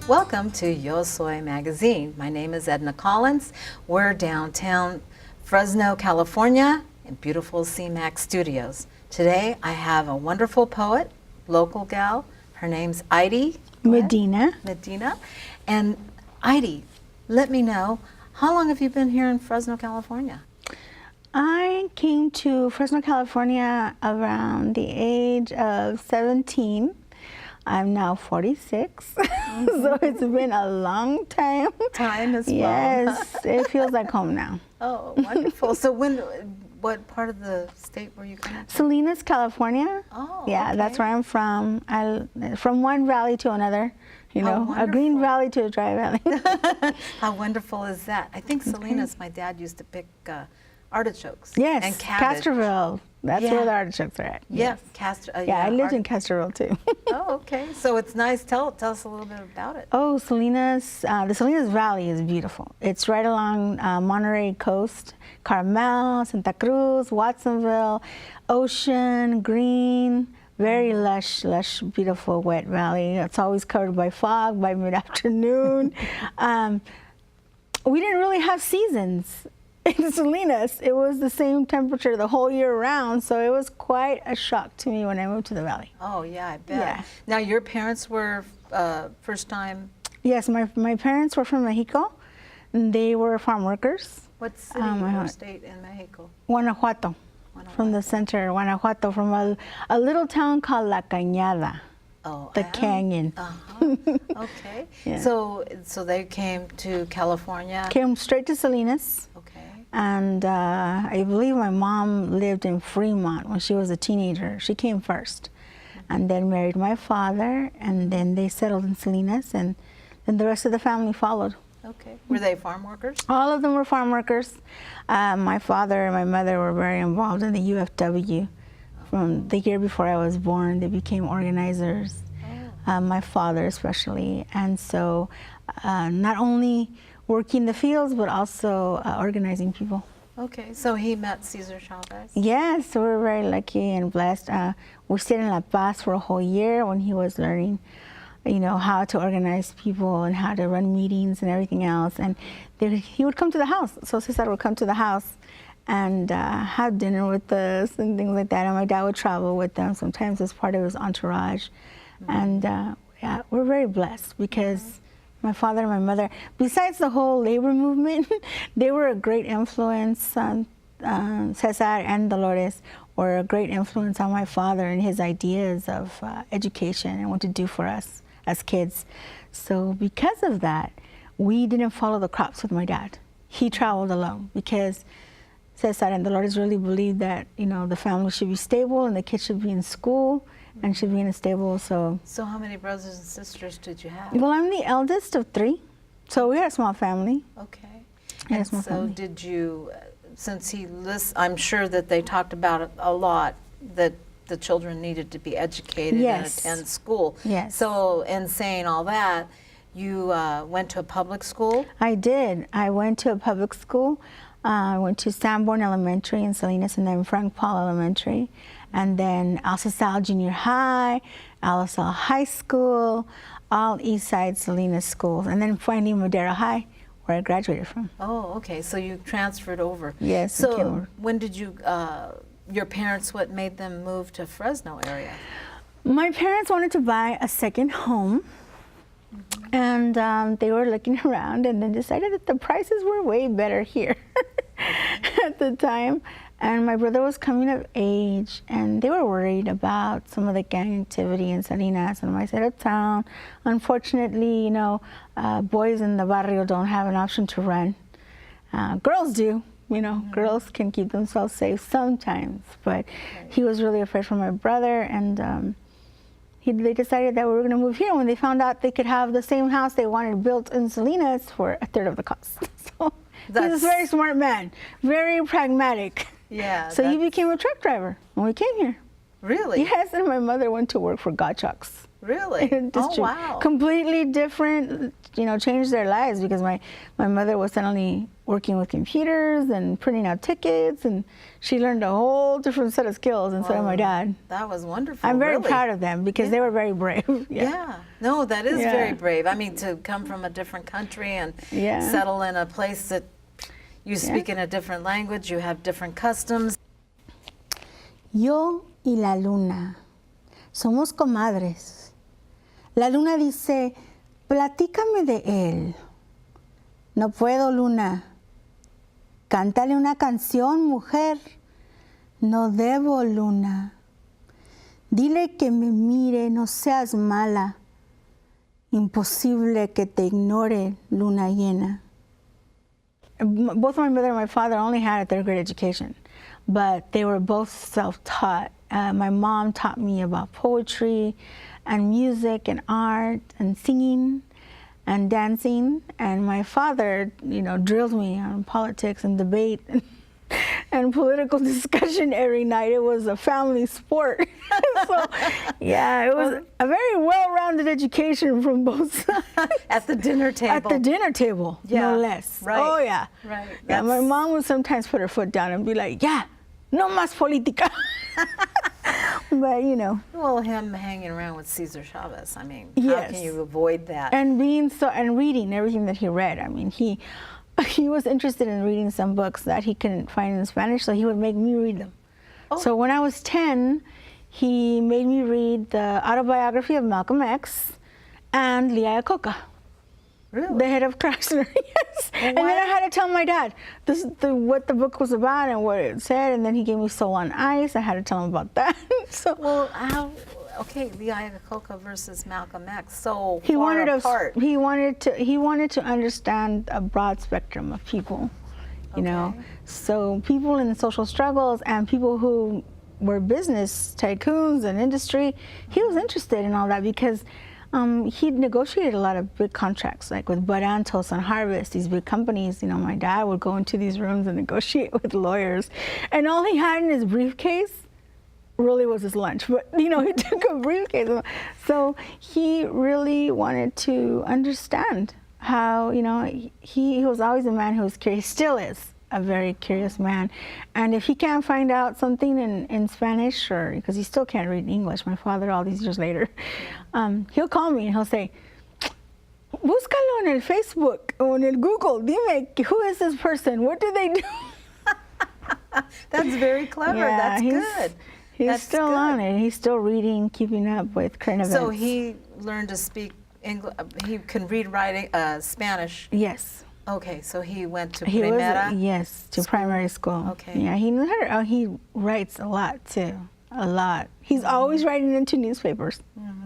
Welcome to Yo Soy Magazine. My name is Edna Collins. We're downtown Fresno, California in beautiful CMAX Studios. Today I have a wonderful poet, local gal. Her name's Aideed Medina. And Aideed, let me know, how long have you been here in Fresno, California? I came to Fresno, California around the age of 17. I'm now 46, so it's been a long time. Time as well. Yes, it feels like home now. Oh, wonderful. So what part of the state were you coming from? Salinas, California. Oh, yeah, okay. that's where I'm from. From one valley to another, you know, a green valley to a dry valley. How wonderful is that? I think Salinas, my dad used to pick artichokes. Yes, and cabbage. Castroville. That's where the artichokes are at. Yeah, yes. I lived in Castroville too. Oh, okay. So it's nice. Tell us a little bit about it. Oh, Salinas, the Salinas Valley is beautiful. It's right along Monterey coast, Carmel, Santa Cruz, Watsonville, ocean, green, very lush, beautiful, wet valley. It's always covered by fog by mid-afternoon. We didn't really have seasons. In Salinas, it was the same temperature the whole year round, so it was quite a shock to me when I moved to the valley. Oh, yeah, I bet. Yeah. Now, your parents were first time? Yes, my parents were from Mexico. And they were farm workers. What city or state in Mexico? Guanajuato. From the center, Guanajuato, from a little town called La Cañada. Oh, the canyon. Okay. Yeah. So they came to California? Came straight to Salinas. Okay. And I believe my mom lived in Fremont when she was a teenager. She came first, and then married my father, and then they settled in Salinas, and then the rest of the family followed. Okay. Were they farm workers? All of them were farm workers. My father and my mother were very involved in the UFW. From the year before I was born, they became organizers. My father especially, and so not only working the fields, but also organizing people. Okay, so he met Cesar Chavez? Yes, we were very lucky and blessed. We stayed in La Paz for a whole year when he was learning, you know, how to organize people and how to run meetings and everything else. And he would come to the house. So Cesar would come to the house and have dinner with us and things like that. And my dad would travel with them, sometimes as part of his entourage. And yeah, we're very blessed because my father and my mother, besides the whole labor movement, they were a great influence on Cesar and Dolores were a great influence on my father and his ideas of education and what to do for us as kids. So because of that, we didn't follow the crops with my dad. He traveled alone because Cesar and Dolores really believed that, you know, the family should be stable and the kids should be in school and should be in a stable, so. So how many brothers and sisters did you have? Well, I'm the eldest of 3, so we had a small family. Okay. And so family. Did you, since I'm sure that they talked about it a lot, that the children needed to be educated and attend school. Yes. So in saying all that, you went to a public school? I did. I went to a public school. I went to Sanborn Elementary in Salinas and then Frank Paul Elementary. And then El Sal Junior High, El Sal High School, all East Side Salinas schools. And then finally Madera High, where I graduated from. Oh, okay. So you transferred over. Yes. So when did you, your parents, what made them move to Fresno area? My parents wanted to buy a second home. And they were looking around and then decided that the prices were way better here at the time. And my brother was coming of age, and they were worried about some of the gang activity in Salinas and my side of town. Unfortunately, you know, boys in the barrio don't have an option to run. Girls do, you know, girls can keep themselves safe sometimes. But he was really afraid for my brother, and they decided that we were going to move here when they found out they could have the same house they wanted built in Salinas for a third of the cost. So he's a very smart man, very pragmatic. Yeah. So he became a truck driver when we came here. Really? Yes, and my mother went to work for Gottschalk's. Really? Oh, wow. Completely different, you know, changed their lives because my mother was suddenly working with computers and printing out tickets, and she learned a whole different set of skills, and so did my dad. That was wonderful. I'm very really. proud of them because they were very brave. Yeah. No, that is very brave. I mean, to come from a different country and settle in a place that you speak in a different language, you have different customs. Yo y la luna somos comadres. La luna dice, platícame de él. No puedo, luna. Cántale una canción, mujer. No debo, luna. Dile que me mire, no seas mala. Imposible que te ignore, luna llena. Both my mother and my father only had a third grade education, but they were both self-taught. My mom taught me about poetry and music and art and singing and dancing, and my father, drilled me on politics and debate and political discussion every night. It was a family sport. So, it was a very well-rounded education from both sides. At the dinner table. At the dinner table, no less. Right. Oh, yeah. Right. Yeah, my mom would sometimes put her foot down and be like, no más política. But, Well, him hanging around with Cesar Chavez, I mean, how can you avoid that? And reading everything that he read. I mean, he was interested in reading some books that he couldn't find in Spanish, so he would make me read them. Oh. So when I was 10, he made me read the autobiography of Malcolm X and Lee Iacocca. Really? The head of Chrysler, yes. And then I had to tell my dad what the book was about and what it said, and then he gave me Soul on Ice. I had to tell him about that. Lee Iacocca versus Malcolm X, so he far wanted apart. He wanted to understand a broad spectrum of people, you know. So people in social struggles and people who were business tycoons and industry, he was interested in all that because he'd negotiated a lot of big contracts, like with Bud Antos and Harvest, these big companies. My dad would go into these rooms and negotiate with lawyers, and all he had in his briefcase really was his lunch. But he took a briefcase, so he really wanted to understand how he was always a man who was curious. He still is a very curious man, and if he can't find out something in Spanish, or because he still can't read English, my father all these years later, he'll call me and he'll say, búscalo en el Facebook or en el Google, dime, who is this person, what do they do? That's very clever. That's good. He's still on it. He's still reading, keeping up with current events. So he learned to speak English. He can read, write Spanish. Yes. Okay, so he went to Primera? Yes, to primary school. Okay. Yeah, he knew how to, he writes a lot too, a lot. He's always writing into newspapers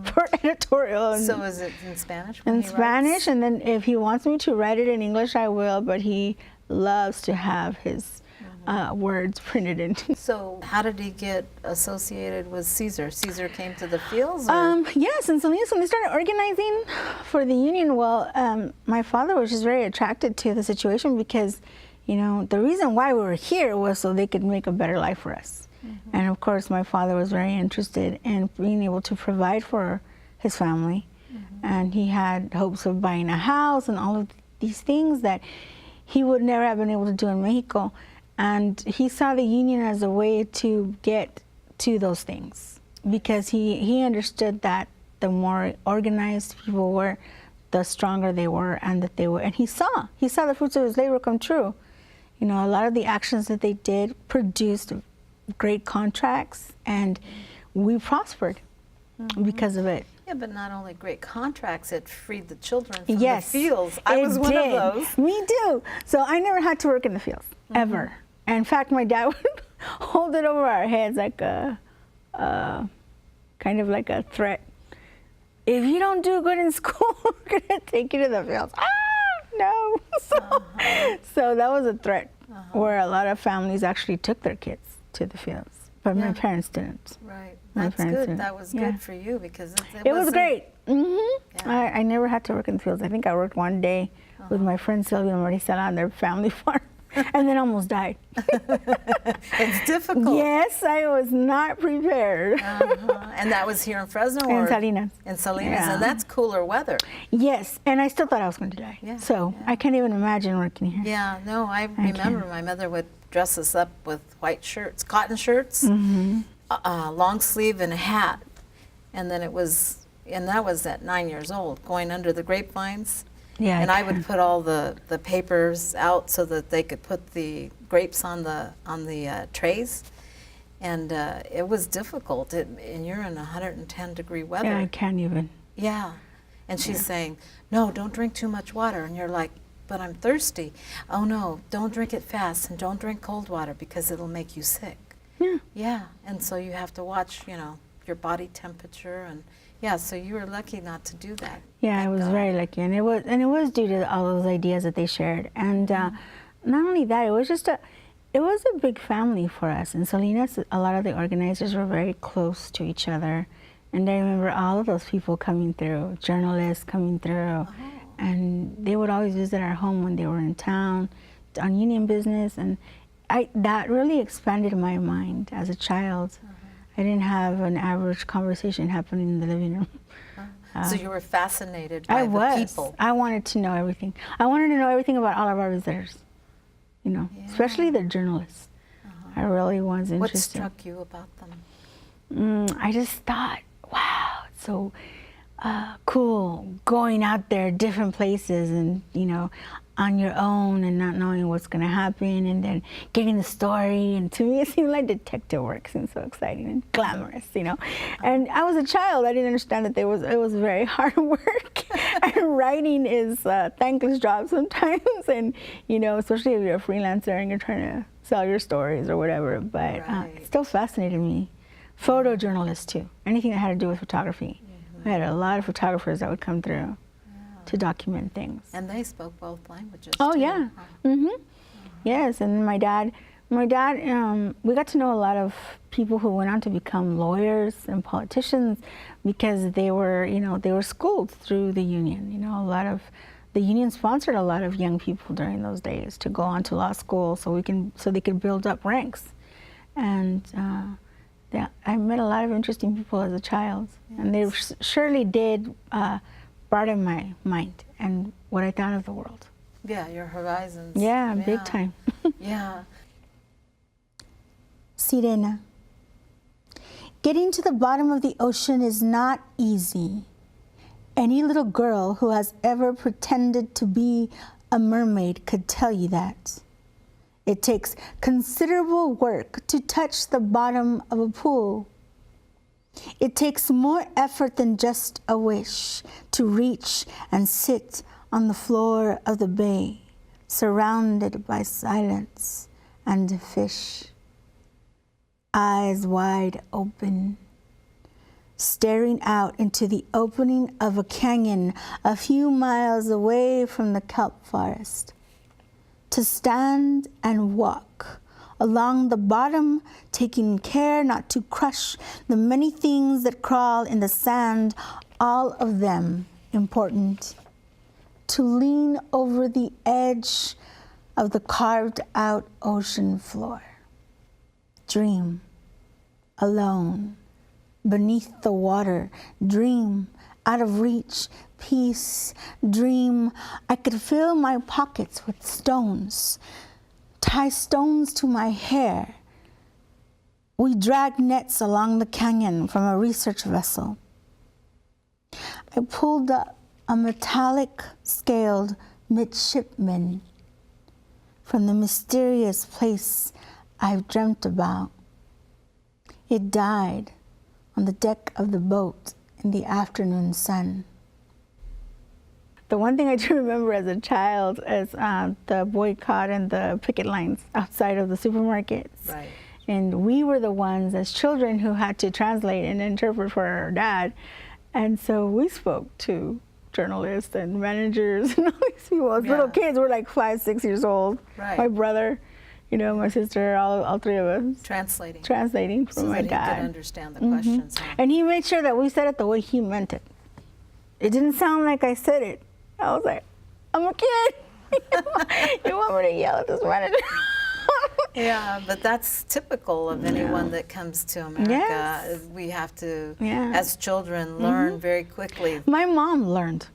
for editorial. So is it in Spanish? In Spanish, and then if he wants me to write it in English, I will, but he loves to have his words printed in. So how did he get associated with Cesar? Cesar came to the fields? Yes, in Salinas, when they started organizing for the union, my father was just very attracted to the situation because, the reason why we were here was so they could make a better life for us. And of course, my father was very interested in being able to provide for his family. And he had hopes of buying a house and all of these things that he would never have been able to do in Mexico. And he saw the union as a way to get to those things because he understood that the more organized people were, the stronger they were, and that they were. And he saw the fruits of his labor come true. A lot of the actions that they did produced great contracts, and we prospered because of it. Yeah, but not only great contracts, it freed the children from the fields. I was one of those. Me too. So I never had to work in the fields, ever. And in fact, my dad would hold it over our heads like kind of like a threat. If you don't do good in school, we're gonna take you to the fields. No. So that was a threat where a lot of families actually took their kids to the fields, but my parents didn't. Right. That's good. That was good for you because it was great. I never had to work in the fields. I think I worked one day with my friend Sylvia and Marisela on their family farm. and then almost died. It's difficult. Yes, I was not prepared. And that was here in Fresno? In Salinas. In Salinas, Yeah. and that's cooler weather. Yes, and I still thought I was going to die. Yeah, So yeah. I can't even imagine working here. Yeah, no, I remember my mother would dress us up with white shirts, cotton shirts, long sleeve and a hat. And then that was at 9 years old, going under the grapevines. Yeah, And I would put all the papers out so that they could put the grapes on the trays. And it was difficult. And you're in 110-degree weather. Yeah, I can't even. Yeah. And she's saying, no, don't drink too much water. And you're like, but I'm thirsty. Oh, no, don't drink it fast and don't drink cold water because it'll make you sick. Yeah. Yeah. And so you have to watch, your body temperature. And yeah, so you were lucky not to do that. Yeah, I Thank was God. very lucky, and it was due to all those ideas that they shared, and not only that, it was a big family for us. In Salinas, a lot of the organizers were very close to each other, and I remember all of those people coming through, journalists coming through, and they would always visit our home when they were in town on union business, and that really expanded my mind as a child. I didn't have an average conversation happening in the living room. So you were fascinated by the people. I wanted to know everything. I wanted to know everything about all of our visitors, especially the journalists. I really was interested. What struck you about them? I just thought, wow, it's so cool going out there, different places, and on your own and not knowing what's going to happen, and then getting the story. And to me, it seemed like detective work. It seemed so exciting and glamorous, And I was a child. I didn't understand that it was very hard work. And writing is a thankless job sometimes, and especially if you're a freelancer and you're trying to sell your stories or whatever. But it still fascinated me. Photojournalists too. Anything that had to do with photography. I had a lot of photographers that would come through to document things. And they spoke both languages. Oh, too. yeah. Yes, and my dad, we got to know a lot of people who went on to become lawyers and politicians because they were schooled through the union. The union sponsored a lot of young people during those days to go on to law school so they could build up ranks. And I met a lot of interesting people as a child, and they surely did broaden my mind and what I thought of the world. Yeah, your horizons. Yeah, big time. Yeah. Sirena. Getting to the bottom of the ocean is not easy. Any little girl who has ever pretended to be a mermaid could tell you that. It takes considerable work to touch the bottom of a pool. It takes more effort than just a wish to reach and sit on the floor of the bay, surrounded by silence and fish. Eyes wide open, staring out into the opening of a canyon a few miles away from the kelp forest. To stand and walk along the bottom, taking care not to crush the many things that crawl in the sand, all of them important. To lean over the edge of the carved out ocean floor. Dream, alone, beneath the water. Dream, out of reach, peace. Dream, I could fill my pockets with stones. Tie stones to my hair. We dragged nets along the canyon from a research vessel. I pulled up a metallic scaled midshipman from the mysterious place I've dreamt about. It died on the deck of the boat in the afternoon sun. The one thing I do remember as a child is the boycott and the picket lines outside of the supermarkets. Right. And we were the ones as children who had to translate and interpret for our dad. And so we spoke to journalists and managers and all these people. As little kids, we're like 5, 6 years old. Right. My brother, my sister, all three of us. Translating for my dad. So that he could understand the questions. Huh? And he made sure that we said it the way he meant it. It didn't sound like I said it. I was like, I'm a kid. You want me to yell at this manager? Yeah, but that's typical of anyone that comes to America. Yes. We have to, Yeah. as children, learn very quickly. My mom learned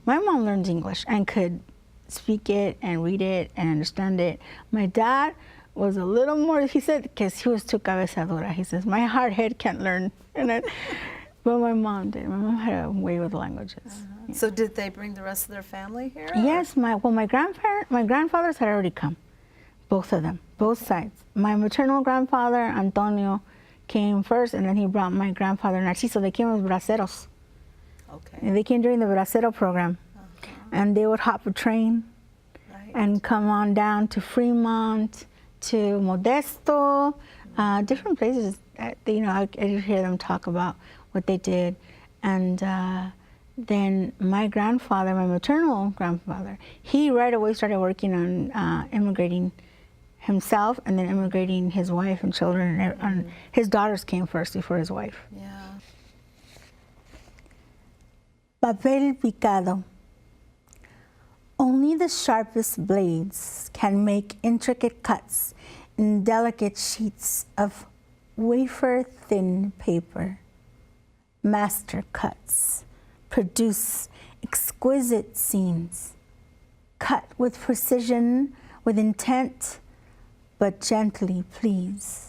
English and could speak it and read it and understand it. My dad was a little more, he said, because he was too cabeza dura. He says, my hard head can't learn. But my mom did. My mom had a way with languages. Yeah. So did they bring the rest of their family here? Yes, my grandfathers had already come. Both of them, both sides. My maternal grandfather, Antonio, came first, and then he brought my grandfather, Narciso. They came as braceros. Okay. And they came during the bracero program. And they would hop a train and come on down to Fremont, to Modesto, different places. I did hear them talk about what they did. And then my grandfather, my maternal grandfather, he right away started working on immigrating himself and then immigrating his wife and children. And his daughters came first before his wife. Yeah. Papel picado. Only the sharpest blades can make intricate cuts in delicate sheets of wafer-thin paper. Master cuts produce exquisite scenes, cut with precision, with intent, but gently please.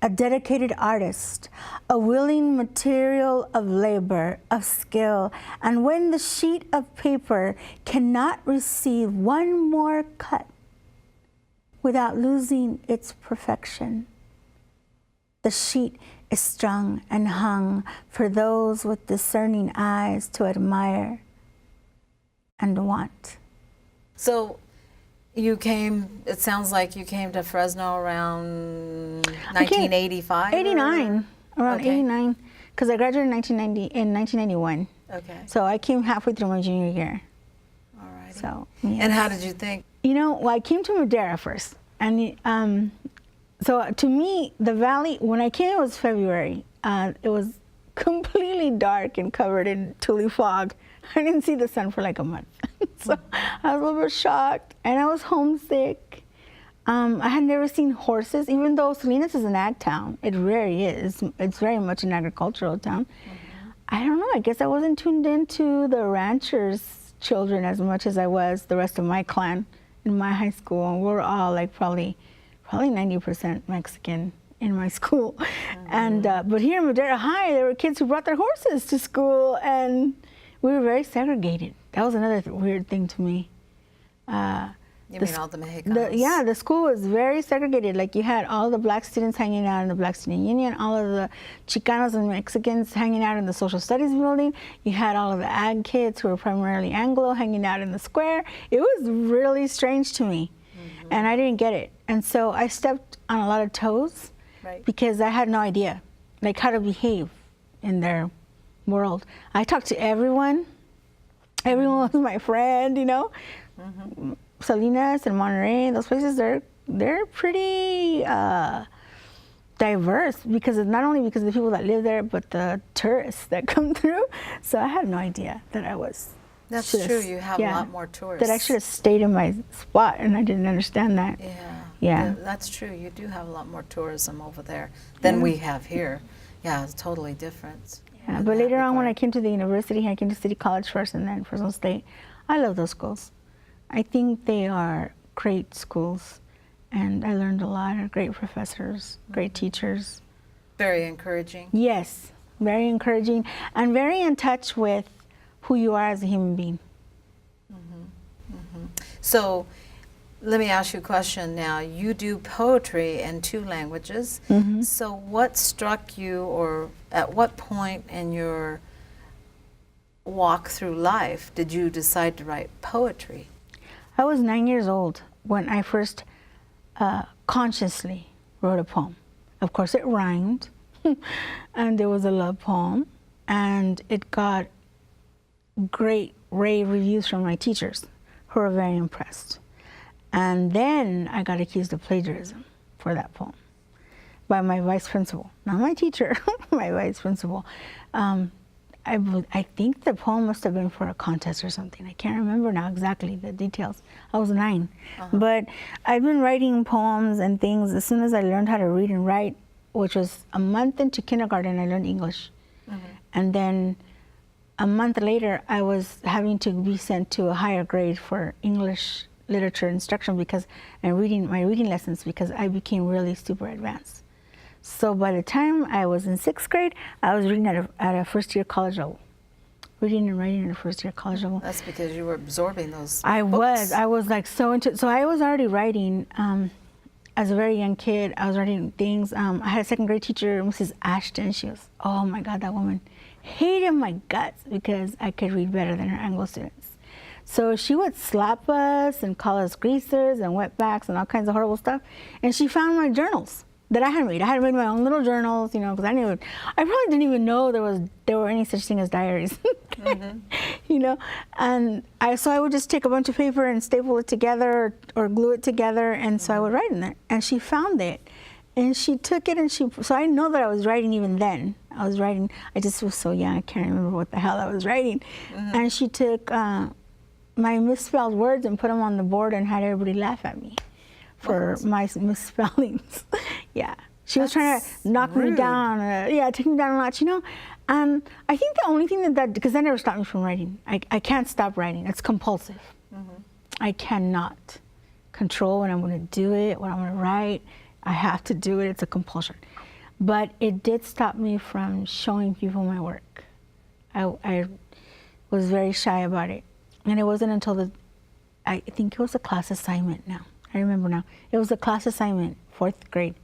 A dedicated artist, a willing material of labor, of skill, and when the sheet of paper cannot receive one more cut without losing its perfection, the sheet is strung and hung for those with discerning eyes to admire and want. So you came, it sounds like you came to Fresno around 1985? 89, around Okay. 89, because I graduated in 1991. Okay. So I came halfway through my junior year. All right. So, yes. And how did you think? Well, I came to Madera first. And so to me, the valley, when I came, it was February. It was completely dark and covered in tule fog. I didn't see the sun for like a month. So I was a little bit shocked, and I was homesick. I had never seen horses, even though Salinas is an ag town. It really is. It's very much an agricultural town. I don't know, I guess I wasn't tuned into the ranchers' children as much as I was the rest of my clan in my high school. And we're all like probably 90% Mexican in my school. And but here in Madera High, there were kids who brought their horses to school, and we were very segregated. That was another weird thing to me. You mean all the Mexicanos? Yeah, the school was very segregated. Like you had all the black students hanging out in the Black Student Union, all of the Chicanos and Mexicans hanging out in the Social Studies building. You had all of the ag kids who were primarily Anglo hanging out in the square. It was really strange to me, and I didn't get it. And so I stepped on a lot of toes because I had no idea, like how to behave in their world. I talked to everyone. Everyone was my friend, Salinas and Monterey, those places, they're pretty diverse because not only because of the people that live there, but the tourists that come through. So I had no idea that I was. That's true. You have a lot more tourists. That I should have stayed in my spot, and I didn't understand that. Yeah. That's true. You do have a lot more tourism over there than we have here. Yeah, it's totally different. Yeah, but later on, when I came to the university, I came to City College first and then Fresno State. I love those schools. I think they are great schools, and I learned a lot. Great professors, great teachers. Very encouraging. Yes, very encouraging, and very in touch with who you are as a human being. So let me ask you a question now. You do poetry in 2 languages. So what struck you, or at what point in your walk through life did you decide to write poetry? I was 9 years old when I first consciously wrote a poem. Of course, it rhymed, and it was a love poem, and it got great rave reviews from my teachers, who were very impressed. And then I got accused of plagiarism for that poem by my vice principal, not my teacher, my vice principal. I think the poem must have been for a contest or something. I can't remember now exactly the details. I was 9. But I've been writing poems and things as soon as I learned how to read and write, which was a month into kindergarten, I learned English. And then a month later, I was having to be sent to a higher grade for English literature instruction because and my reading lessons because I became really super advanced. So by the time I was in 6th grade, I was reading at a first-year college level. Reading and writing at a first-year college level. That's because you were absorbing those books. I was like so into, so I was already writing as a very young kid. I was writing things. I had a 2nd grade teacher, Mrs. Ashton. She was, oh my God, that woman hated my guts because I could read better than her Anglo students. So she would slap us and call us greasers and wetbacks and all kinds of horrible stuff. And she found my journals that I had made. I had made my own little journals, you know, because I probably didn't even know there were any such thing as diaries, you know. And so I would just take a bunch of paper and staple it together or glue it together, and so I would write in there. And she found it, and she took it, and so I know that I was writing even then. I was writing. I just was so young, I can't remember what the hell I was writing. And she took my misspelled words and put them on the board and had everybody laugh at me for my misspellings. Yeah, she was trying to knock me down. Take me down a notch, you know. And I think the only thing because that never stopped me from writing. I can't stop writing. It's compulsive. I cannot control when I'm going to do it, when I'm going to write. I have to do it. It's a compulsion. But it did stop me from showing people my work. I was very shy about it. And it wasn't until I think it was a class assignment now. I remember now. It was a class assignment, 4th grade,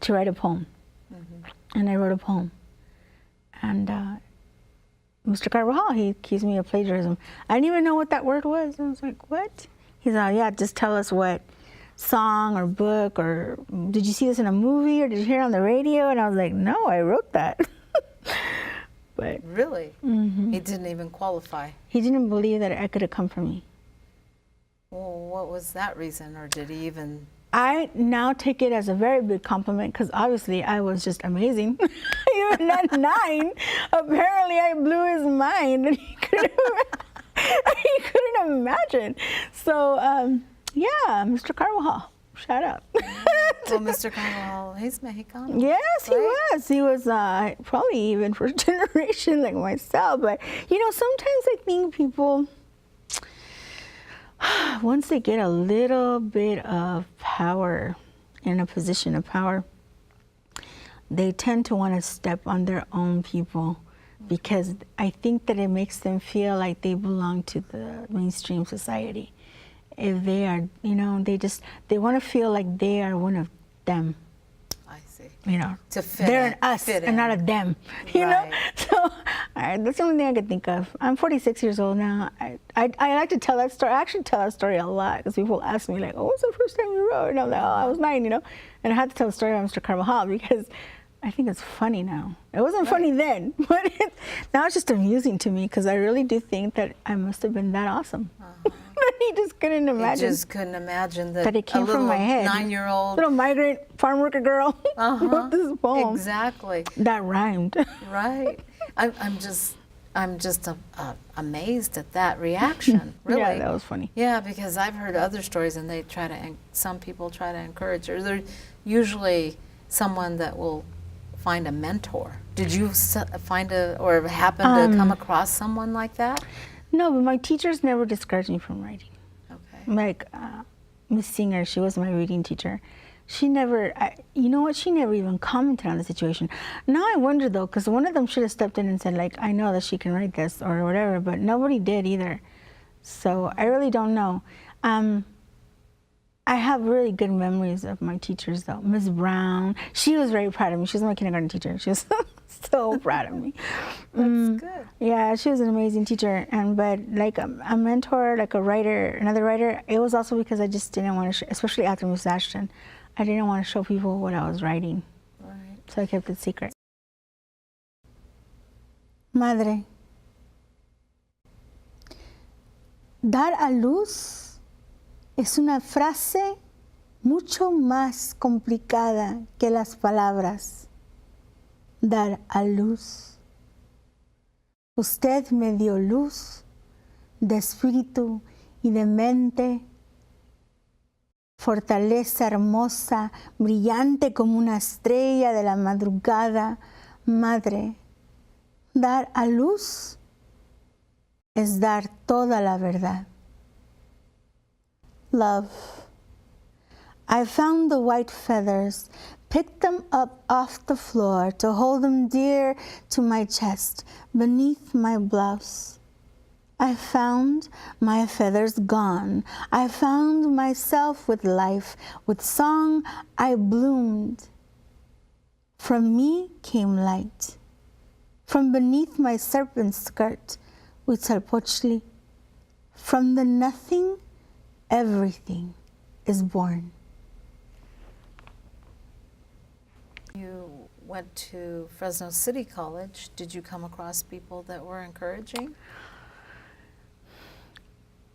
to write a poem. And I wrote a poem. And Mr. Carvajal, he accused me of plagiarism. I didn't even know what that word was. I was like, what? He's like, yeah, just tell us what song or book or did you see this in a movie or did you hear it on the radio? And I was like, no, I wrote that. But really? He didn't even qualify. He didn't believe that it could have come from me. Well, what was that reason, or did he even? I now take it as a very big compliment because obviously I was just amazing. Even at 9, apparently I blew his mind and he couldn't imagine. So, yeah, Mr. Carvajal, shout out. Well, Mr. Carvajal, he's Mexicano. Yes, right? He was probably even first generation like myself. But, you know, sometimes I think people, once they get a little bit of power, in a position of power, they tend to want to step on their own people because I think that it makes them feel like they belong to the mainstream society. If they are, you know, they want to feel like they are one of them. I see. You know, to fit they're in, an us and not a them. You know, so that's the only thing I could think of. I'm 46 years old now. I like to tell that story. I actually tell that story a lot because people ask me like, "Oh, what's the first time you wrote?" And I'm like, "Oh, I was 9," you know. And I had to tell the story about Mr. Carvajal because I think it's funny now. It wasn't funny then, but now it's just amusing to me because I really do think that I must have been that awesome. He just couldn't imagine. He just couldn't imagine that it came from my head. 9-year-old little migrant farm worker girl wrote this poem. Exactly. That rhymed. Right. I'm just amazed at that reaction. Really. Yeah, that was funny. Yeah, because I've heard other stories, and some people try to encourage her. They're usually someone that will find a mentor. Did you find or happen to come across someone like that? No, but my teachers never discouraged me from writing. Okay. Like Miss Singer, she was my reading teacher. She never, you know what, she never even commented on the situation. Now I wonder though, because one of them should have stepped in and said like, I know that she can write this or whatever, but nobody did either. So I really don't know. I have really good memories of my teachers though. Ms. Brown, she was very proud of me. She was my kindergarten teacher. She was so proud of me. That's good. Yeah, she was an amazing teacher. But like a mentor, like a writer, another writer, it was also because I just didn't want to, especially after Miss Ashton, I didn't want to show people what I was writing. Right. So I kept it secret. Madre, dar a luz es una frase mucho más complicada que las palabras. Dar a luz. Usted me dio luz de espíritu y de mente, fortaleza hermosa, brillante como una estrella de la madrugada. Madre, dar a luz es dar toda la verdad. Love. I found the white feathers, picked them up off the floor to hold them dear to my chest, beneath my blouse. I found my feathers gone. I found myself with life, with song I bloomed. From me came light. From beneath my serpent skirt, Huitzilopochtli, from the nothing, everything is born. You went to Fresno City College. Did you come across people that were encouraging?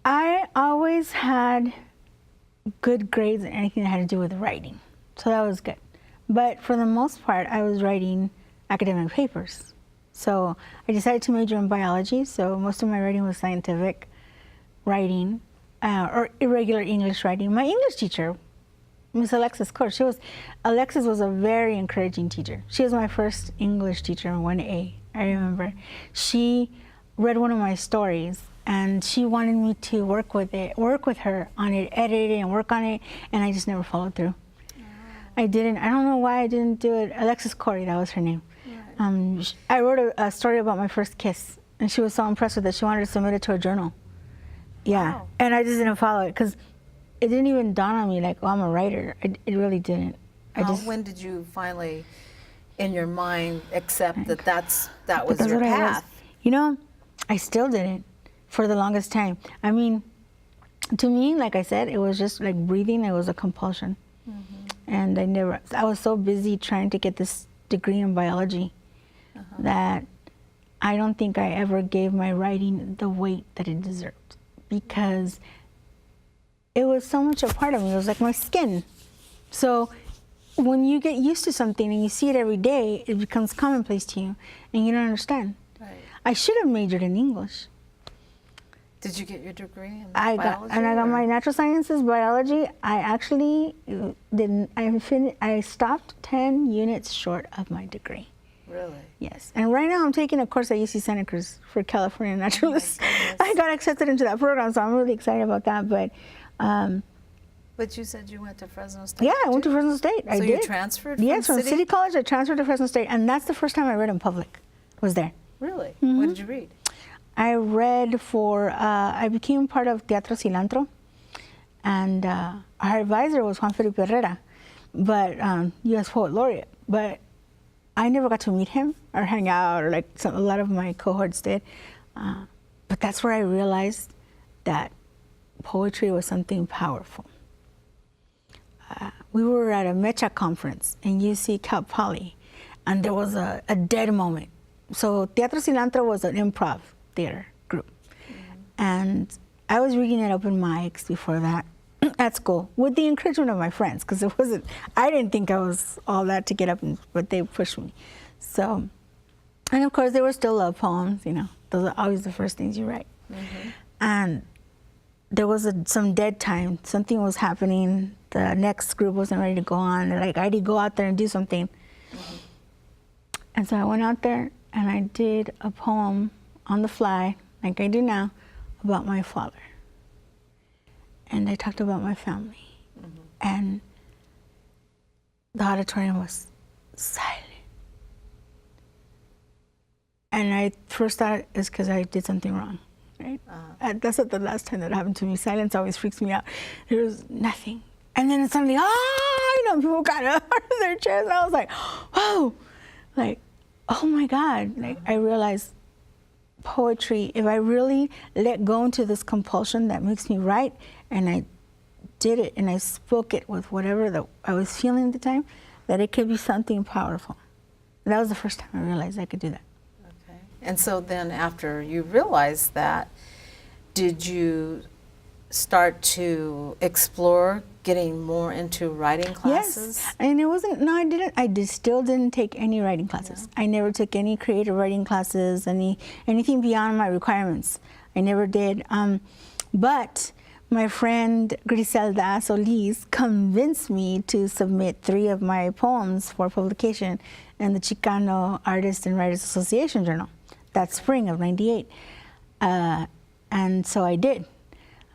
I always had good grades in anything that had to do with writing, so that was good. But for the most part, I was writing academic papers. So I decided to major in biology, so most of my writing was scientific writing or irregular English writing. My English teacher, Miss Alexis Coach, Alexis was a very encouraging teacher. She was my first English teacher in 1A, I remember. She read one of my stories and she wanted me to work with her on it, edit it and work on it, and I just never followed through. I didn't. I don't know why I didn't do it. Alexis Corey, that was her name. Right. I wrote a story about my first kiss, and she was so impressed with it, she wanted to submit it to a journal. Yeah, wow. And I just didn't follow it because it didn't even dawn on me like, oh, I'm a writer. It really didn't. When did you finally, in your mind, accept that that was your path? You know, I still didn't for the longest time. I mean, to me, like I said, it was just like breathing. It was a compulsion. And I was so busy trying to get this degree in biology that I don't think I ever gave my writing the weight that it deserved, because it was so much a part of me. It was like my skin. So when you get used to something and you see it every day, it becomes commonplace to you and you don't understand. Right. I should have majored in English. Did you get your degree in biology? I got my natural sciences, biology. I actually didn't. I stopped 10 units short of my degree. Really? Yes. And right now I'm taking a course at UC Santa Cruz for California naturalists. I got accepted into that program, so I'm really excited about that. But you said you went to Fresno State. Yeah, I went to Fresno State. So you transferred? Yes, from City College, I transferred to Fresno State, and that's the first time I read in public. Was there? Really? What did you read? I read I became part of Teatro Cilantro, and our advisor was Juan Felipe Herrera, but U.S. Poet Laureate. But I never got to meet him or hang out, or like a lot of my cohorts did. But that's where I realized that poetry was something powerful. We were at a Mecha conference in UC Cal Poly, and there was a dead moment. So Teatro Cilantro was an improv theater group. And I was reading at open mics before that at school with the encouragement of my friends, because I didn't think I was all that to get up, but they pushed me. So, and of course there were still love poems, you know, those are always the first things you write. And there was some dead time, something was happening, the next group wasn't ready to go on. They're like, Aideed, go out there and do something. And so I went out there and I did a poem on the fly, like I do now, about my father. And I talked about my family. And the auditorium was silent. And I first thought it's because I did something wrong, right? That's not the last time that happened to me. Silence always freaks me out. There was nothing. And then suddenly, people got up out of their chairs, and I was like, whoa, like, oh my God. Like, I realized poetry, if I really let go into this compulsion that makes me write, and I did it and I spoke it with whatever I was feeling at the time, that it could be something powerful. That was the first time I realized I could do that. Okay. And so then after you realized that, did you start to explore getting more into writing classes? Yes, and it wasn't. No, I didn't. Still didn't take any writing classes. Yeah. I never took any creative writing classes, anything beyond my requirements. I never did. But my friend Griselda Solis convinced me to submit 3 of my poems for publication in the Chicano Artists and Writers Association Journal that spring of '98. And so I did.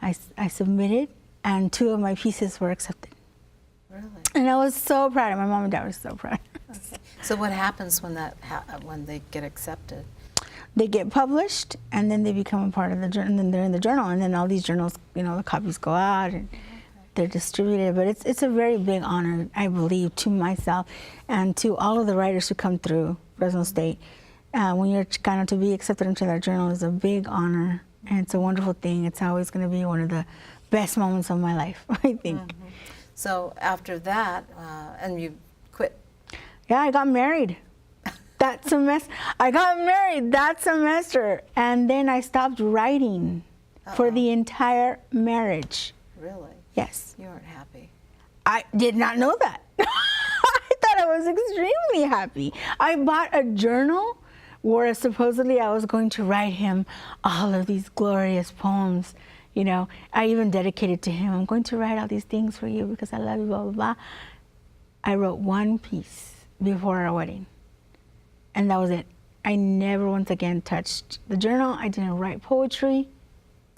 I submitted, and 2 of my pieces were accepted. Really? And I was so proud. My mom and dad were so proud. Okay. So what happens when when they get accepted? They get published, and then they become a part of the journal, and then they're in the journal, and then all these journals, the copies go out, and they're distributed. But it's a very big honor, I believe, to myself and to all of the writers who come through Fresno State. When you're Chicano, to be accepted into that journal is a big honor, and it's a wonderful thing. It's always going to be one of the best moments of my life, I think. Mm-hmm. So after that, and you quit? Yeah, I got married. That semester, I got married that semester, and then I stopped writing for the entire marriage. Really? Yes. You weren't happy? I did not know that. I thought I was extremely happy. I bought a journal where supposedly I was going to write him all of these glorious poems. I even dedicated to him. I'm going to write all these things for you because I love you, blah, blah, blah. I wrote 1 piece before our wedding. And that was it. I never once again touched the journal. I didn't write poetry.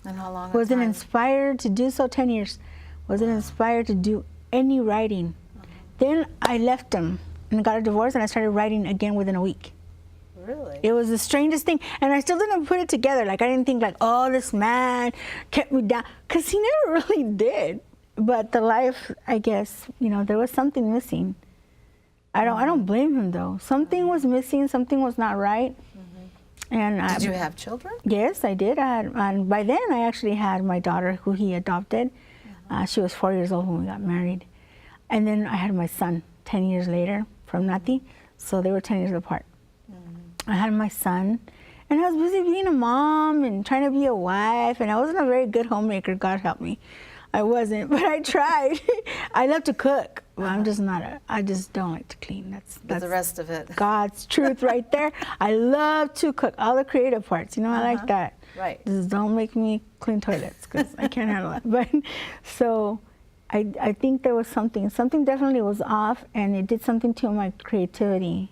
And how long? Wasn't inspired to do so. 10 years. Wasn't inspired to do any writing. Then I left him and got a divorce, and I started writing again within a week. Really? It was the strangest thing, and I still didn't put it together. Like, I didn't think like, oh, this man kept me down, because he never really did. But the life, I guess, there was something missing. I don't blame him though. Something was missing. Something was not right. Mm-hmm. And did you have children? Yes, I did. And by then I actually had my daughter, who he adopted. She was 4 years old when we got married, and then I had my son 10 years later from Nati. So they were 10 years apart. Mm-hmm. I had my son, and I was busy being a mom and trying to be a wife, and I wasn't a very good homemaker. God help me. I wasn't, but I tried. I love to cook. Well, I'm just not I just don't like to clean. That's the rest of it. God's truth right there. I love to cook, all the creative parts. I like that. Right. Just don't make me clean toilets, because I can't handle it. But so I think there was something definitely was off, and it did something to my creativity.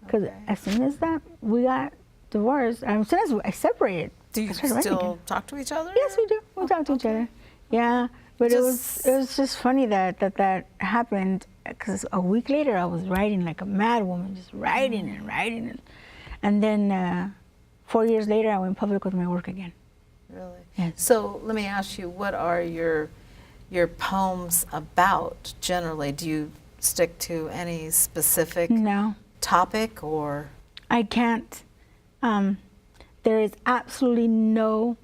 Because as soon as that we got divorced, as soon as I separated, do you still talk to each other? Yes, we do. We talk to each other. Yeah, but it was just funny that happened, because a week later I was writing like a mad woman, just writing and writing, and then 4 years later I went public with my work again. Really? Yes. So let me ask you, what are your poems about generally? Do you stick to any specific topic, or? I can't. There is absolutely no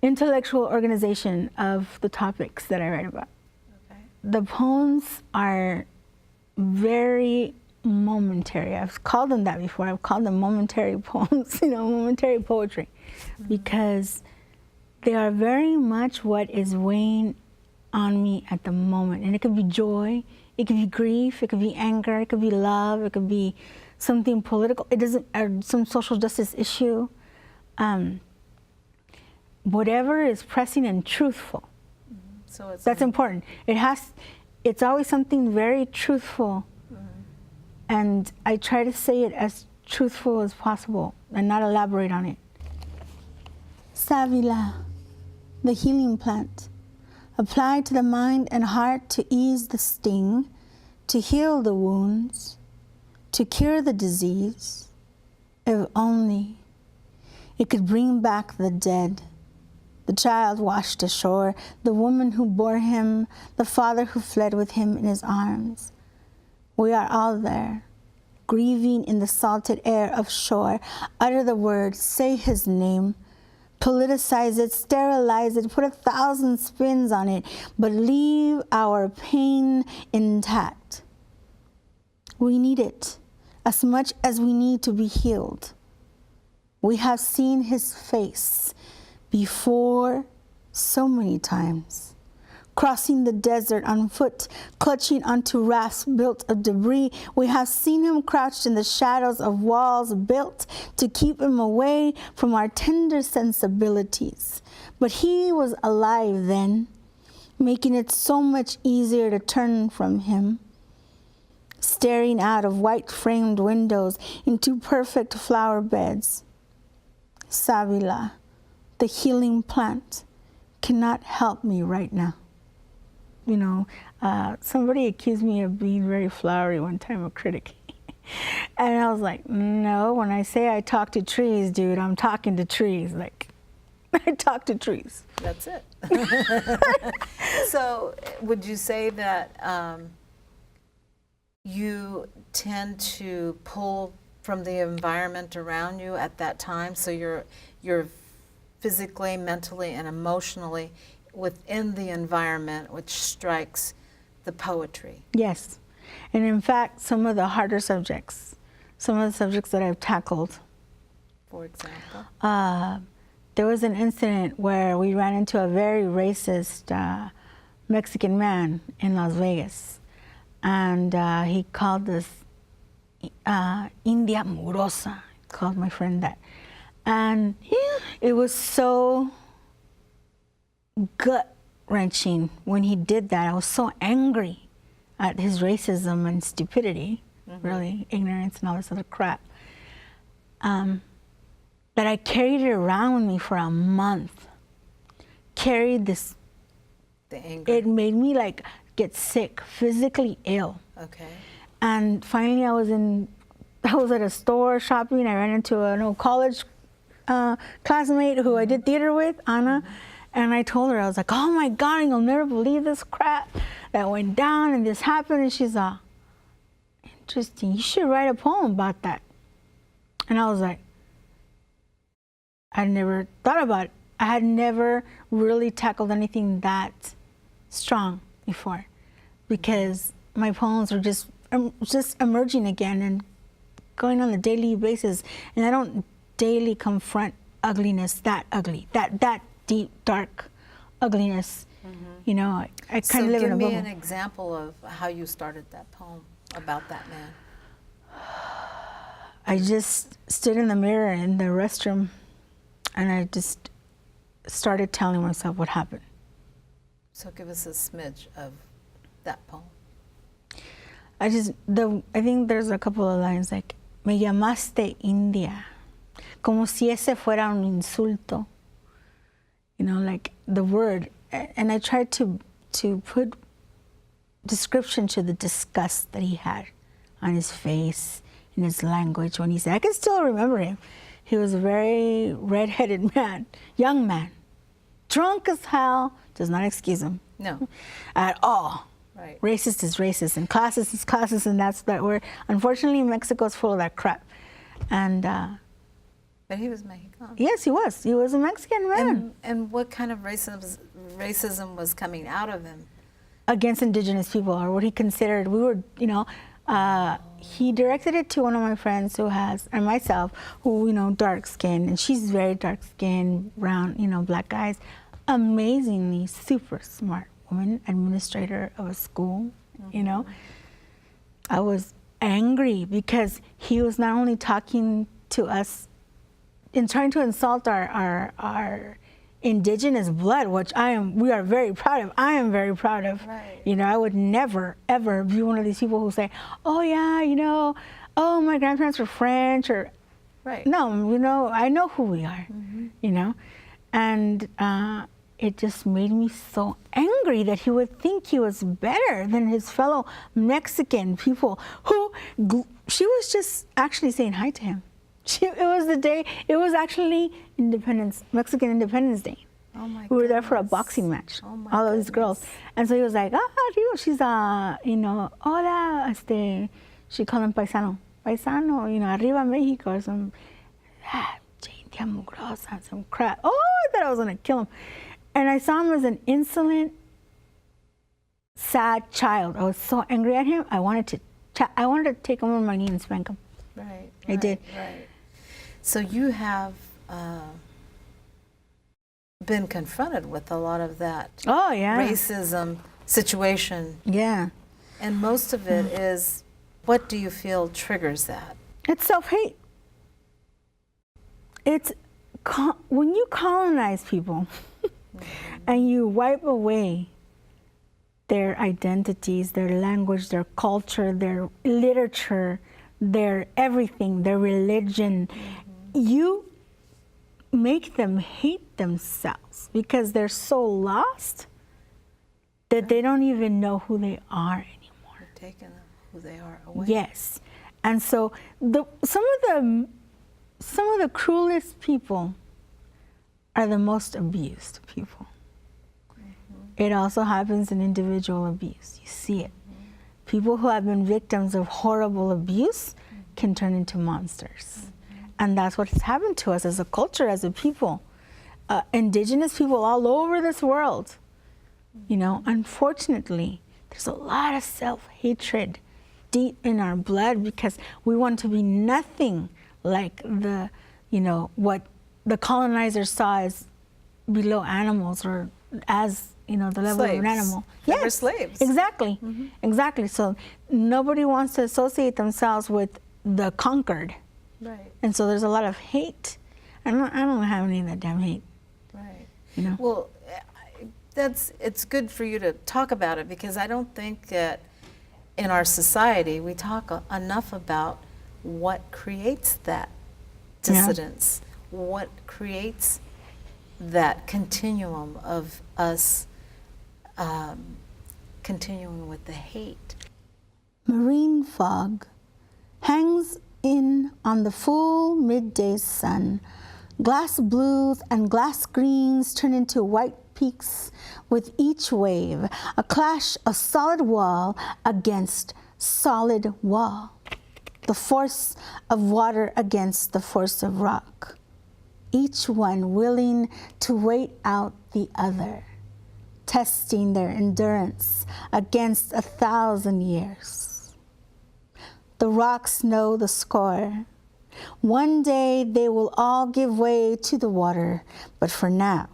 intellectual organization of the topics that I write about. Okay. The poems are very momentary. I've called them that before. I've called them momentary poems, momentary poetry, because they are very much what is weighing on me at the moment. And it could be joy, it could be grief, it could be anger, it could be love, it could be something political. It doesn't, or some social justice issue. Whatever is pressing and truthful. Mm-hmm. So that's important. It's always something very truthful. Mm-hmm. And I try to say it as truthful as possible and not elaborate on it. Savila, the healing plant, applied to the mind and heart to ease the sting, to heal the wounds, to cure the disease. If only it could bring back the dead, the child washed ashore, the woman who bore him, the father who fled with him in his arms. We are all there, grieving in the salted air of shore. Utter the word, say his name, politicize it, sterilize it, put 1,000 spins on it, but leave our pain intact. We need it as much as we need to be healed. We have seen his face before so many times, crossing the desert on foot, clutching onto rafts built of debris. We have seen him crouched in the shadows of walls built to keep him away from our tender sensibilities. But he was alive then, making it so much easier to turn from him, staring out of white-framed windows into perfect flower beds. Savila, the healing plant, cannot help me right now. You know, somebody accused me of being very flowery one time, a critic. And I was like, no, when I say I talk to trees, dude, I'm talking to trees. Like, I talk to trees. That's it. So would you say that you tend to pull from the environment around you at that time, so you're physically, mentally, and emotionally within the environment which strikes the poetry? Yes. And in fact, some of the harder subjects, some of the subjects that I've tackled. For example? There was an incident where we ran into a very racist Mexican man in Las Vegas. And he called us India Mugrosa, called my friend that. And it was so gut-wrenching when he did that. I was so angry at his racism and stupidity, really, ignorance and all this other crap, that I carried it around with me for a month. Carried this. The anger. It made me like get sick, physically ill. Okay. And finally I was at a store shopping. I ran into an old college classmate who I did theater with, Anna, and I told her, I was like, oh my God, you'll never believe this crap that went down and this happened. And she's interesting, you should write a poem about that. And I was like, I'd never thought about it. I had never really tackled anything that strong before, because my poems were just emerging again and going on a daily basis, and I don't daily confront ugliness, that ugly, that deep, dark ugliness. You know, I kind of live in a bubble. So give me an example of how you started that poem about that man. I just stood in the mirror in the restroom, and I just started telling myself what happened. So give us a smidge of that poem. I think there's a couple of lines like, me llamaste India, como si ese fuera un insulto. You know, like the word, and I tried to put description to the disgust that he had on his face, in his language when he said, I can still remember him. He was a very red-headed man, young man, drunk as hell, does not excuse him. No. At all. Right. Racist is racist, and classist is classist, and that's that word. Unfortunately, Mexico's full of that crap. And but he was Mexican. yes, he was. He was a Mexican man. And what kind of racism was coming out of him? Against indigenous people, or what he considered. We were, you know, he directed it to one of my friends who has, and myself, who, you know, dark skin, and she's very dark skin, brown, you know, black eyes. Amazingly super smart woman, administrator of a school, you know. I was angry because he was not only talking to us and trying to insult our indigenous blood, which we are very proud of. I am very proud of. Right. You know, I would never, ever be one of these people who say, oh yeah, you know, oh, my grandparents were French, or, Right. no, you know, I know who we are, you know. And it just made me so angry that he would think he was better than his fellow Mexican people who, she was just actually saying hi to him. It was actually Mexican Independence Day. Oh my We were there for a goodness. boxing match, Oh my all of these girls. And so he was like, she's you know, hola, she called him paisano, you know, arriba Mexico, or some, India Mugrosa, some crap. Oh, I thought I was gonna kill him. And I saw him as an insolent, sad child. I was so angry at him. I wanted to take him on my knee and spank him. Right. I did. Right. So you have been confronted with a lot of that Oh, yeah. racism situation. Yeah. And most of it is, what do you feel triggers that? It's self-hate. It's when you colonize people and you wipe away their identities, their language, their culture, their literature, their everything, their religion, you make them hate themselves because they're so lost that they don't even know who they are anymore. You're taking who they are away. Yes. And so some of the cruelest people are the most abused people. It also happens in individual abuse. You see it. People who have been victims of horrible abuse can turn into monsters. And that's what's happened to us as a culture, as a people. Indigenous people all over this world. You know, unfortunately, there's a lot of self-hatred deep in our blood because we want to be nothing like what the colonizers saw as below animals or as, the level Slaves. of an animal. They were slaves. Exactly. Exactly. So nobody wants to associate themselves with the conquered. Right. And so there's a lot of hate. I don't have any of that damn hate. Right. Well, it's good for you to talk about it because I don't think that in our society we talk enough about what creates that dissidence, what creates that continuum of us continuing with the hate. Marine fog hangs in on the full midday sun. Glass blues and glass greens turn into white peaks with each wave, a clash of solid wall against solid wall. The force of water against the force of rock, each one willing to wait out the other, testing their endurance against 1,000 years. The rocks know the score. One day they will all give way to the water, but for now,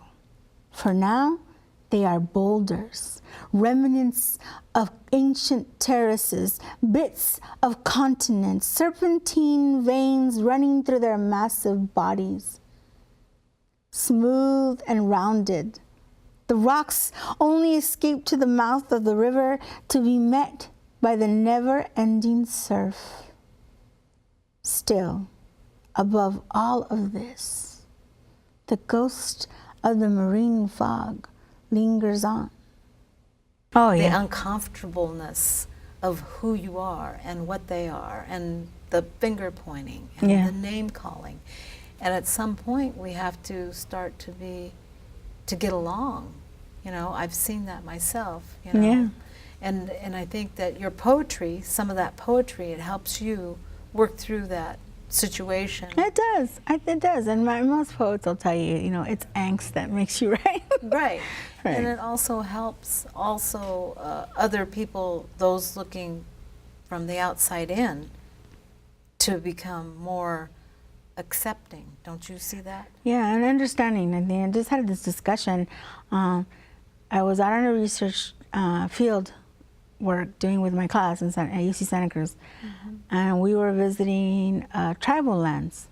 they are boulders, remnants of ancient terraces, bits of continents, serpentine veins running through their massive bodies. Smooth and rounded, the rocks only escape to the mouth of the river to be met by the never-ending surf. Still, above all of this, the ghost of the marine fog lingers on. Oh, The uncomfortableness of who you are and what they are and the finger pointing and the name calling. And at some point we have to start to get along. I've seen that myself, Yeah. And I think that your poetry, some of that poetry, it helps you work through that situation. It does. It does. And most poets will tell you, it's angst that makes you write. Right. Right. And it also helps other people, those looking from the outside in, to become more accepting. Don't you see that? Yeah, and understanding. I just had this discussion. I was out on a research field work doing with my class at UC Santa Cruz, and we were visiting tribal lands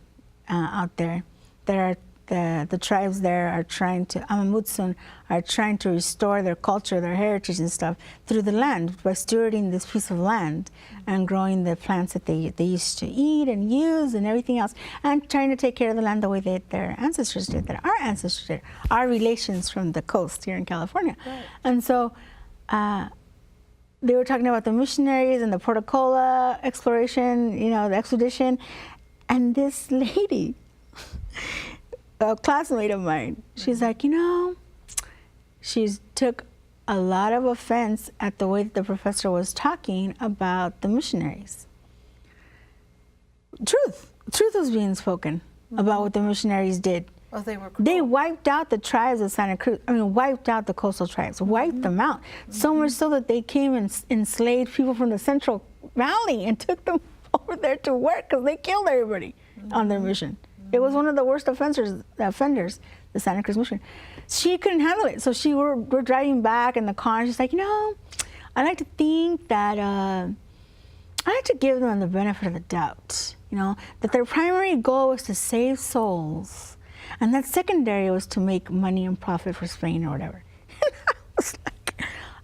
out there. The tribes there are trying to, Amamutsun, are trying to restore their culture, their heritage and stuff through the land by stewarding this piece of land and growing the plants that they used to eat and use and everything else, and trying to take care of the land the way that their ancestors did, that our ancestors did, our relations from the coast here in California. Right. And so they were talking about the missionaries and the Portocola exploration, the expedition, and this lady, a classmate of mine, she's like, she took a lot of offense at the way that the professor was talking about the missionaries. Truth was being spoken about what the missionaries did. Oh, they were cruel. They wiped out the tribes of Santa Cruz. Wiped out the coastal tribes, wiped them out. So much so that they came and enslaved people from the Central Valley and took them over there to work because they killed everybody on their mission. It was one of the worst offenders, the Santa Cruz mission. she couldn't handle it. So we're driving back in the car, and she's like, I like to think that I like to give them the benefit of the doubt, that their primary goal was to save souls, and that secondary was to make money and profit for Spain or whatever.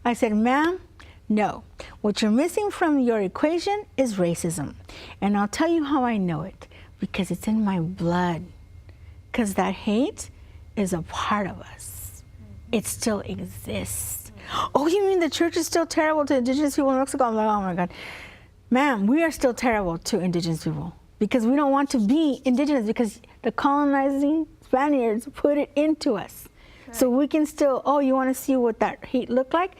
I said, ma'am, no. What you're missing from your equation is racism. And I'll tell you how I know it, because it's in my blood. Because that hate is a part of us. It still exists. Oh, you mean the church is still terrible to indigenous people in Mexico? I'm like, oh my God. Ma'am, we are still terrible to indigenous people because we don't want to be indigenous, because the colonizing Spaniards put it into us. Right. So we can still, you want to see what that hate looked like?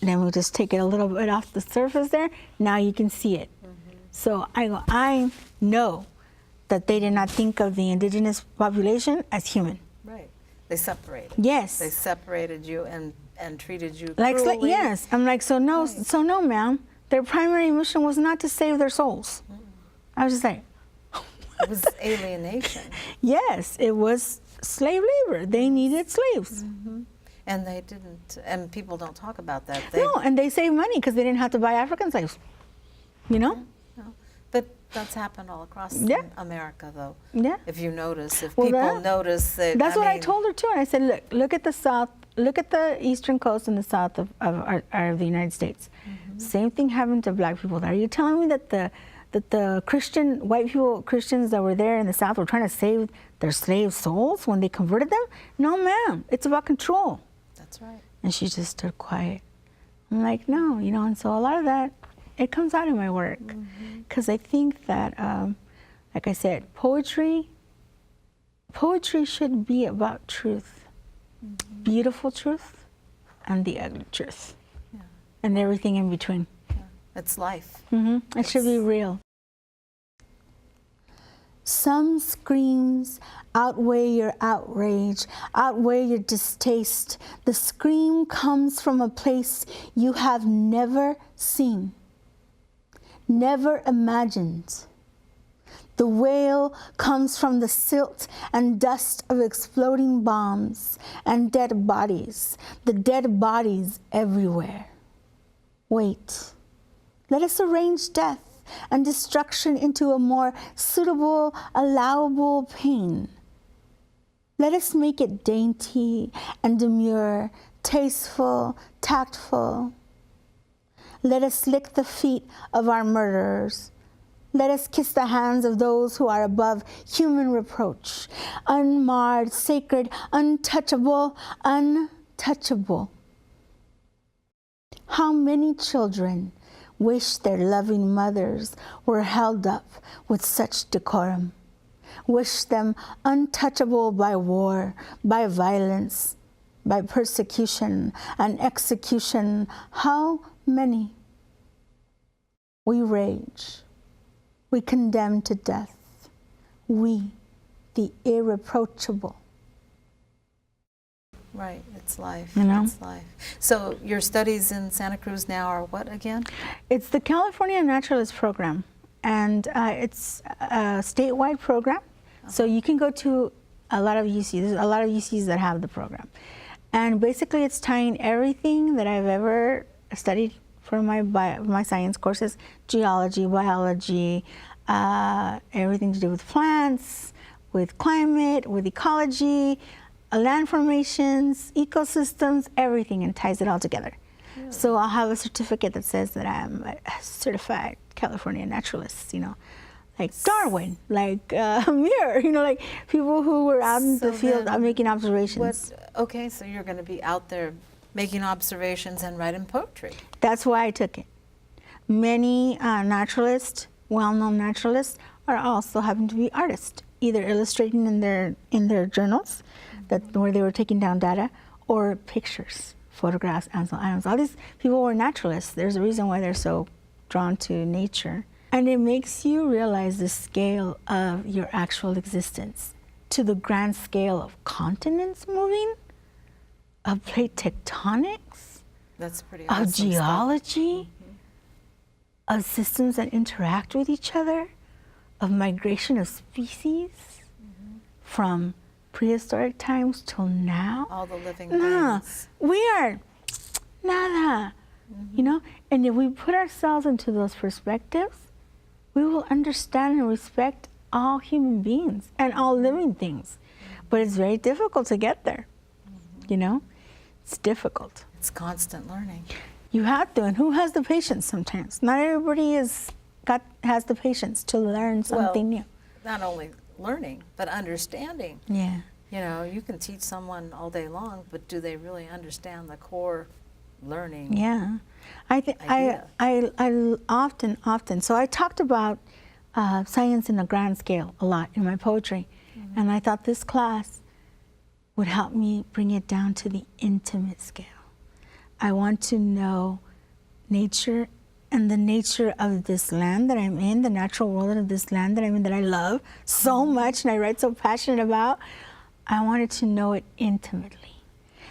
Then we'll just take it a little bit off the surface there. Now you can see it. Mm-hmm. So I know that they did not think of the indigenous population as human. Right. They separated. Yes. They separated you and treated you like cruelly. Yes. I'm like, so no, ma'am. Their primary mission was not to save their souls. Mm. I was just like, it was alienation. Yes, it was slave labor. They needed slaves. Mm-hmm. And they didn't, and people don't talk about that. No, and they saved money because they didn't have to buy African slaves, No. But that's happened all across America, though. Yeah. If you notice, if people notice that. That's what I told her too. And I said, look at the South, look at the eastern coast and the south of the United States. Mm-hmm. Same thing happened to black people there. Are you telling me that the Christians that were there in the South were trying to save their slave souls when they converted them? No, ma'am. It's about control. That's right. And she just stood quiet. I'm like, no, and so a lot of that, it comes out in my work. Because I think that, like I said, poetry should be about truth. Mm-hmm. Beautiful truth and the ugly truth. Yeah. And everything in between. Yeah. It's life. Mm-hmm. It should be real. Some screams outweigh your outrage, outweigh your distaste. The scream comes from a place you have never seen, never imagined. The wail comes from the silt and dust of exploding bombs and dead bodies, the dead bodies everywhere. Wait, let us arrange death and destruction into a more suitable, allowable pain. Let us make it dainty and demure, tasteful, tactful. Let us lick the feet of our murderers. Let us kiss the hands of those who are above human reproach, unmarred, sacred, untouchable, untouchable. How many children wish their loving mothers were held up with such decorum, wish them untouchable by war, by violence, by persecution and execution. How many? We rage, we condemn to death, we, the irreproachable. Right, it's life. It's life. So your studies in Santa Cruz now are what again? It's the California Naturalist Program, and it's a statewide program. So you can go to a lot of UCs. There's a lot of UCs that have the program. And basically it's tying everything that I've ever studied for my science courses, geology, biology, everything to do with plants, with climate, with ecology, land formations, ecosystems, everything, and ties it all together. Really? So I'll have a certificate that says that I'm a certified California naturalist, like Darwin, like Muir, like people who were out in the field making observations. Okay, so you're going to be out there making observations and writing poetry. That's why I took it. Many naturalists, well-known naturalists, are also happen to be artists, either illustrating in their journals, where they were taking down data, or pictures, photographs, animals. All these people were naturalists. There's a reason why they're so drawn to nature. And it makes you realize the scale of your actual existence, to the grand scale of continents moving, of plate tectonics, that's pretty awesome of geology, of systems that interact with each other, of migration of species from prehistoric times till now. All the living No, things. we are nada, you know? And if we put ourselves into those perspectives, we will understand and respect all human beings and all living things. But it's very difficult to get there, you know? It's difficult. It's constant learning. You have to, and who has the patience sometimes? Not everybody has the patience to learn something new. Not only learning, but understanding. Yeah. You know, you can teach someone all day long, but do they really understand the core learning? Yeah. I often, so I talked about science in a grand scale a lot in my poetry. And I thought this class would help me bring it down to the intimate scale. I want to know nature and the nature of this land that I'm in, the natural world of this land that I'm in, that I love so much and I write so passionate about. I wanted to know it intimately.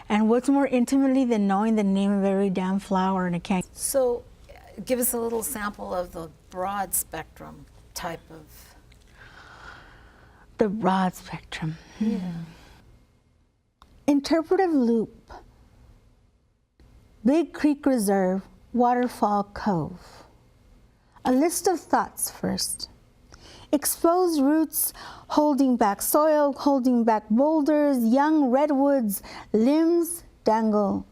And what's more intimately than knowing the name of every damn flower in a can? So give us a little sample of the broad spectrum type of... The broad spectrum. Yeah. Interpretive loop. Big Creek Reserve, Waterfall Cove. A list of thoughts first. Exposed roots holding back soil, holding back boulders, young redwoods, limbs dangle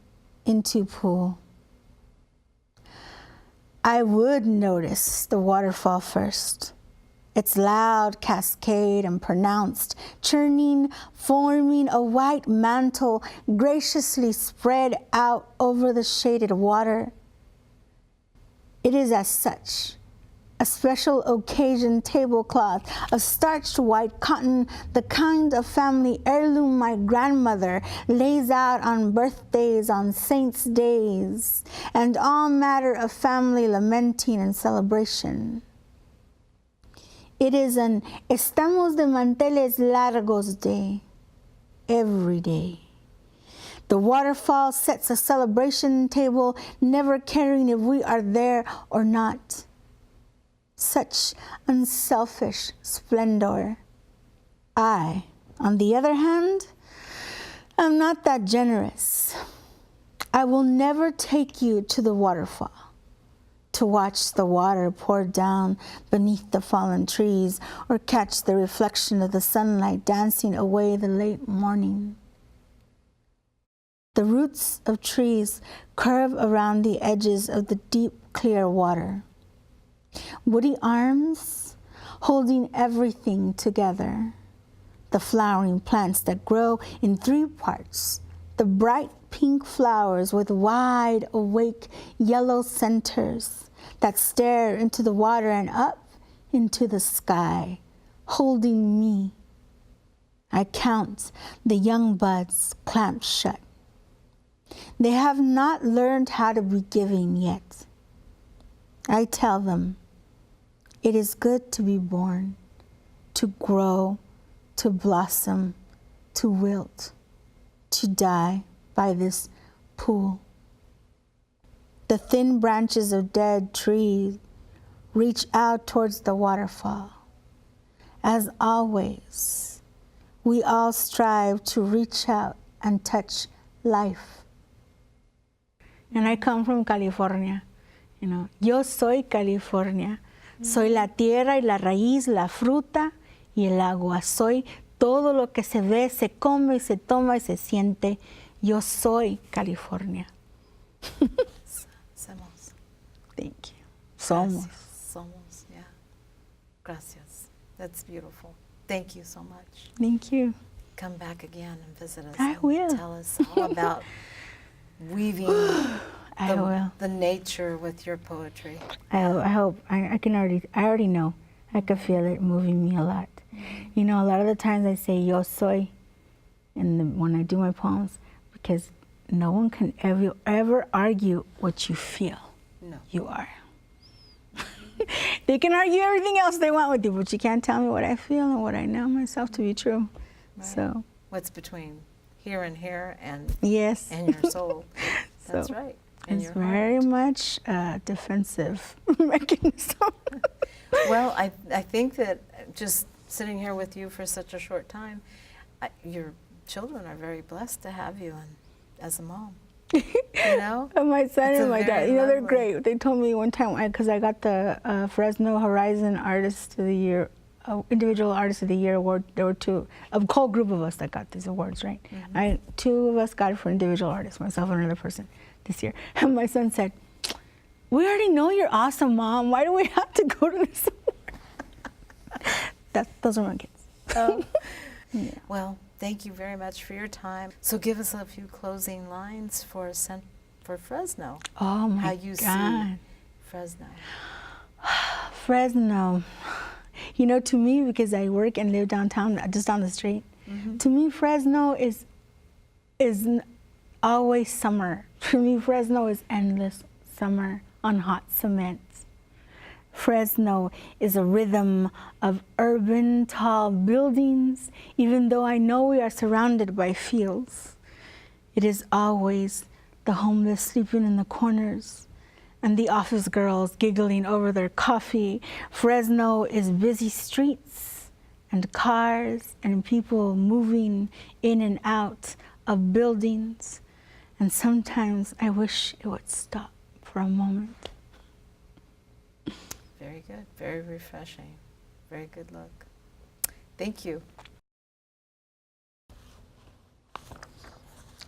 into pool. I would notice the waterfall first. Its loud cascade and pronounced churning, forming a white mantle graciously spread out over the shaded water. It is as such a special occasion tablecloth of starched white cotton, the kind of family heirloom my grandmother lays out on birthdays, on saints' days, and all matter of family lamenting and celebration. It is an estamos de manteles largos day, every day. The waterfall sets a celebration table, never caring if we are there or not. Such unselfish splendor. I, on the other hand, am not that generous. I will never take you to the waterfall to watch the water pour down beneath the fallen trees or catch the reflection of the sunlight dancing away the late morning. The roots of trees curve around the edges of the deep, clear water. Woody arms holding everything together. The flowering plants that grow in 3 parts. The bright pink flowers with wide, awake, yellow centers that stare into the water and up into the sky, holding me. I count the young buds clamped shut. They have not learned how to be giving yet. I tell them, it is good to be born, to grow, to blossom, to wilt, to die by this pool. The thin branches of dead trees reach out towards the waterfall. As always, we all strive to reach out and touch life. And I come from California, you know. Yo soy California. Soy la tierra y la raíz, la fruta y el agua. Soy todo lo que se ve, se come y se toma y se siente. Yo soy California. Somos. Thank you. Somos. Somos, yeah. Gracias. That's beautiful. Thank you so much. Thank you. Come back again and visit us. I will. Tell us all about weaving the nature with your poetry. I hope. I already know. I can feel it moving me a lot. You know, a lot of the times I say yo soy when I do my poems, because no one can ever argue what you feel. No. You are. They can argue everything else they want with you, but you can't tell me what I feel and what I know myself to be true. Right. So. What's between here and here and yes. and your soul. That's So, right. And it's your very heart. much a defensive mechanism. Well, I think that just sitting here with you for such a short time, your children are very blessed to have you as a mom. You know? And my son It's and a my very dad, they're lovely- great. They told me one time, because I got the Fresno Horizon Artist of the Year, Individual Artist of the Year award. There were two, a whole group of us that got these awards, right? Two of us got it for individual artists, myself and another person this year. And my son said, "We already know you're awesome, Mom. Why do we have to go to this award?" Those are my kids. Oh. Yeah. Well, thank you very much for your time. So give us a few closing lines for Fresno. Oh my How you God. see Fresno. Fresno. You know, to me, because I work and live downtown, just down the street, to me, Fresno is always summer. For me, Fresno is endless summer on hot cement. Fresno is a rhythm of urban tall buildings, even though I know we are surrounded by fields. It is always the homeless sleeping in the corners and the office girls giggling over their coffee. Fresno is busy streets and cars and people moving in and out of buildings. And sometimes I wish it would stop for a moment. Very good. Very refreshing. Very good look. Thank you.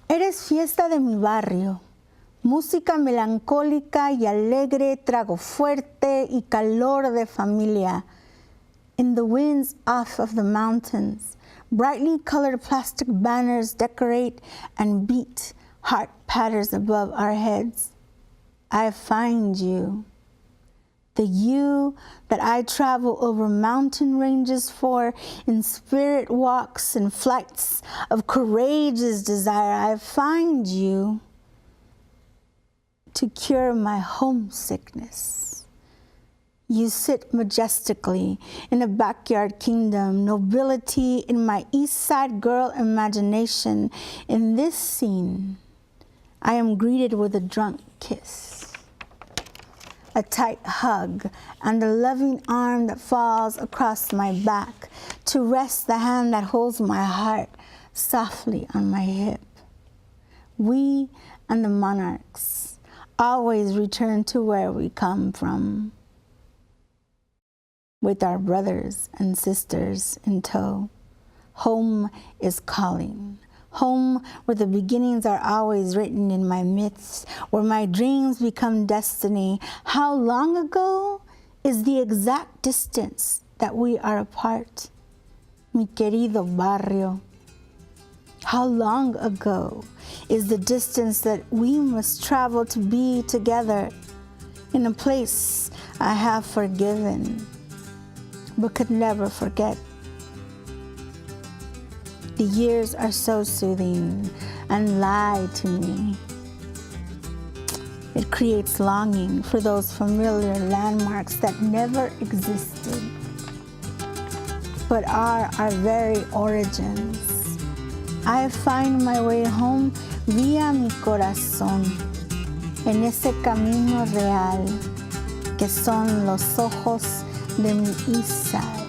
Eres fiesta de mi barrio, música melancólica y alegre, trago fuerte y calor de familia. In the winds off of the mountains, brightly colored plastic banners decorate and beat heart patterns above our heads. I find you. The you that I travel over mountain ranges for in spirit walks and flights of courageous desire. I find you to cure my homesickness. You sit majestically in a backyard kingdom, nobility in my East Side girl imagination. In this scene, I am greeted with a drunk kiss, a tight hug, and a loving arm that falls across my back to rest the hand that holds my heart softly on my hip. We and the monarchs always return to where we come from, with our brothers and sisters in tow. Home is calling. Home, where the beginnings are always written in my myths, where my dreams become destiny. How long ago is the exact distance that we are apart? Mi querido barrio. How long ago is the distance that we must travel to be together in a place I have forgiven but could never forget? The years are so soothing and lie to me. It creates longing for those familiar landmarks that never existed, but are our very origins. I find my way home via mi corazón, en ese camino real que son los ojos de mi East Side.